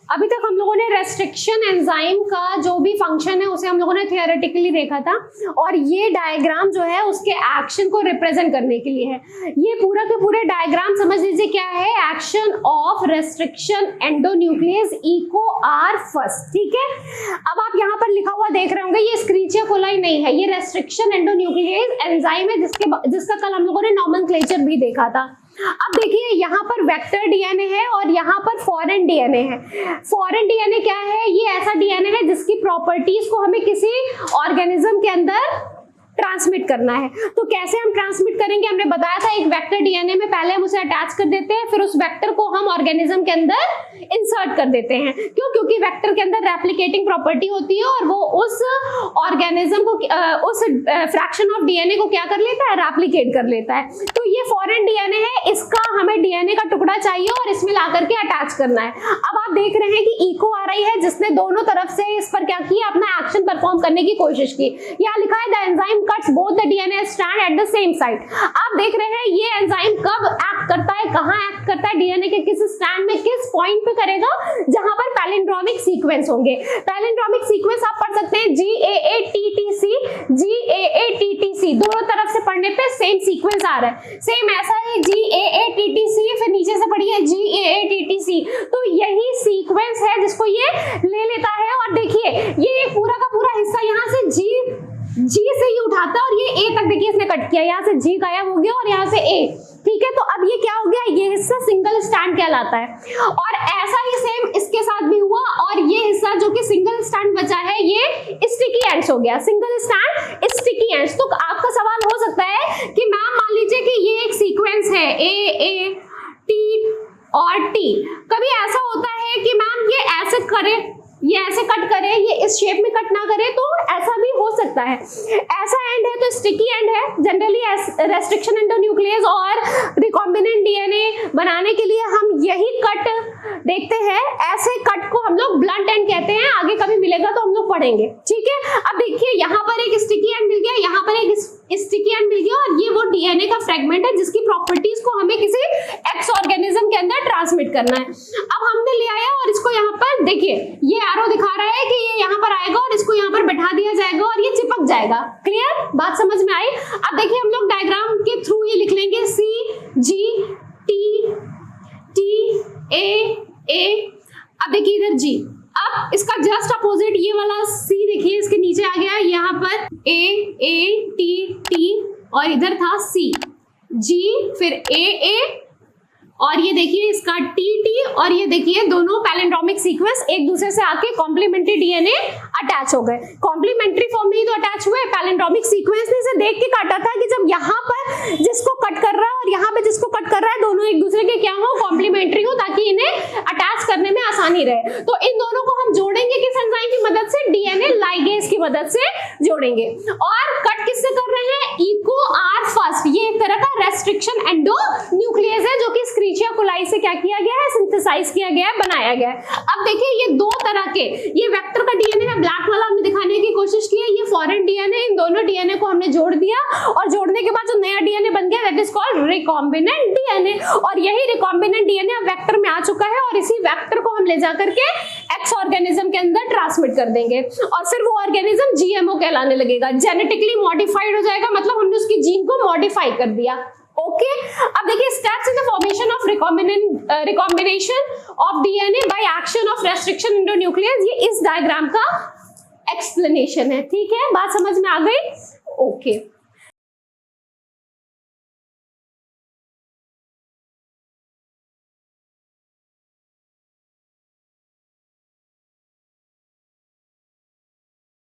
अभी तक हम लोगों ने रेस्ट्रिक्शन एंजाइम का जो भी फंक्शन है उसे हम लोगों ने थियोरेटिकली देखा था, और ये डायग्राम जो है उसके एक्शन को रिप्रेजेंट करने के लिए है। ये पूरा के पूरे डायग्राम समझ लीजिए क्या है, action of restriction endonuclease Eco R first, ठीक है। अब आप यहाँ पर लिखा हुआ देख रहे होंगे, ये एस्क्रिचिया कोलाई नहीं है, ये रेस्ट्रिक्शन एंडोन्यूक्लियस एंजाइम है जिसका कल हम लोगों ने नॉमेनक्लेचर भी देखा था। अब देखिए यहाँ पर वेक्टर डीएनए है और यहाँ पर फॉरेन डीएनए है। फॉरेन डीएनए क्या है, ये ऐसा डीएनए है जिसकी प्रॉपर्टीज को हमें किसी ऑर्गेनिज्म के अंदर ट्रांसमिट करना है। तो कैसे हम ट्रांसमिट करेंगे, हमने बताया था एक वेक्टर डीएनए में पहले हम उसे अटैच कर देते हैं, फिर उस वेक्टर को हम ऑर्गेनिज्म के अंदर इंसर्ट कर देते हैं। क्यों? क्योंकि वेक्टर के अंदर रेप्लिकेटिंग प्रॉपर्टी होती है और वो उस ऑर्गेनिज्म को उस फ्रैक्शन ऑफ डीएनए को क्या कर लेता है, रेप्लिकेट कर लेता है। तो ये फॉरेन डीएनए है, इसका हमें डीएनए का टुकड़ा चाहिए और इसमें ला करके अटैच करना है। अब आप देख रहे हैं कि इको आ रही है जिसने दोनों तरफ से इस पर क्या किया, अपना एक्शन परफॉर्म करने की कोशिश की। यहाँ लिखा है the enzyme cuts both the DNA strand at the same site। आप देख रहे हैं ये एंजाइम कब एक्ट करता है, कहाँ एक्ट करता है, डीएनए के किस स्ट्रैंड में किस पॉइंट पे करेगा, जहां पर पैलिंड्रोमिक सीक्वेंस होंगे। पैलिंड्रोमिक सीक्वेंस आप पढ़ सकते हैं GAATTC, GAATTC, दोनों तरफ से पढ़ने पे सेम सीक्वेंस आ रहा है। सेम ऐसा है GAATTC, फिर नीचे से पढ़िए GAATTC। तो यही सीक्वेंस है जिसको ये ले लेता है, और देखिए ये पूरा का पूरा हिस्सा यहाँ से जी से ही उठाता है और ये ए तक देखिए इसने कट किया, यहाँ से जी गायब हो गया और यहाँ से ए, ठीक है। तो अब ये क्या हो गया, ये हिस्सा सिंगल स्ट्रैंड कहलाता है। और ऐसा ही सेम इसके साथ भी हुआ, और ये हिस्सा जो कि सिंगल स्ट्रैंड बचा है ये स्टिकी एंड्स हो गया, सिंगल स्ट्रैंड स्टिकी एंड्स। तो आपका सवाल हो सकता है कि मैम मान लीजिए कि ये एक सीक्वेंस है ए टी और टी, कभी ऐसा होता है कि मैम ये ऐसे करे, ये ऐसे कट करे, ये इस शेप में कट ना करे, तो ऐसा भी हो सकता है। ऐसा एंड है तो स्टिकी एंड है। जनरली रेस्ट्रिक्शन एंडोन्यूक्लियस और रिकॉम्बिनेंट डीएनए बनाने के लिए हम यही कट देखते हैं। ऐसे कट को हम लोग ब्लंट एंड कहते हैं, आगे कभी मिलेगा तो हम लोग पढ़ेंगे, ठीक है। अब देखिए यहाँ पर एक स्टिकी एंड मिल गया, यहाँ पर एक स्टिकी एंड मिल गया, और ये वो डीएनए का फ्रेगमेंट है जिसकी प्रॉपर्टीज को हमें किसी एक्स ऑर्गेनिज्म के अंदर ट्रांसमिट करना है। अब हमने ले आया और इसको यहाँ पर देखिए ये एरो दिखा रहा है कि ये यहाँ पर आएगा और इसको यहाँ पर बैठा दिया जाएगा और ये चिपक जाएगा। क्लियर, बात समझ में आई? अब देखिए हम लोग डायग्राम के थ्रू ये लिख लेंगे CGTTA। अब देखिए इधर G, अब इसका जस्ट अपोजिट ये वाला C देखिए इसके नीचे आ गया, यहाँ पर AATT और इधर था C, G फिर AA, और ये देखिए इसका TT, और ये देखिए दोनों पैलिंड्रोमिक सीक्वेंस एक दूसरे से आके कॉम्प्लीमेंट्री डीएनए अटैच हो गए। कॉम्प्लीमेंट्री फॉर्म में ही तो अटैच हुए, पैलिंड्रोमिक सीक्वेंस ने इसे देख के काटा था कि जब यहाँ पर जिसको कट कर रहा है और यहाँ पे जिसको कट कर रहा है दोनों एक दूसरे के क्या हो, कॉम्प्लीमेंट्री हो, ताकि इन्हें अटैच करने में आसानी रहे। तो इन दोनों को हम जोड़ेंगे किस एंजाइम की मदद से, डीएनए लाइगेज की मदद से जोड़ेंगे। और कट किससे कर रहे हैं, इको आर फर्स्ट। ये एक तरह का रेस्ट्रिक्शन एंडोन्यूक्लियस है जो कि एस्क्रिचिया कोलाई से क्या किया गया है, सिंथेसाइज किया गया है, बनाया गया है। अब देखिए ये दो तरह के, ये वेक्टर का डीएनए है, ब्लैक वाला हमने दिखाने की कोशिश की है, ये फॉरेन डीएनए। इन दोनों डीएनए को हमने जोड़ दिया और जोड़ने के बाद जो नया डीएनए बन गया that is called recombinant DNA. और यही रिकॉम्बिनेंट डीएनए अब वेक्टर में आ चुका है और इसी वेक्टर को हम ले जा करके एक्स ऑर्गेनिज्म के अंदर ट्रांसमिट कर देंगे और फिर वो ऑर्गेनिज्म जीएमओ कहलाने लगेगा, जेनेटिकली मॉडिफाइड हो जाएगा, मतलब हमने उसकी जीन को मॉडिफाई कर दिया। ओके, अब देखिए steps in the formation of recombination of DNA by action of restriction endonuclease, ये इस डायग्राम का एक्सप्लेनेशन है। ठीक है, बात समझ में आ गई? ओके।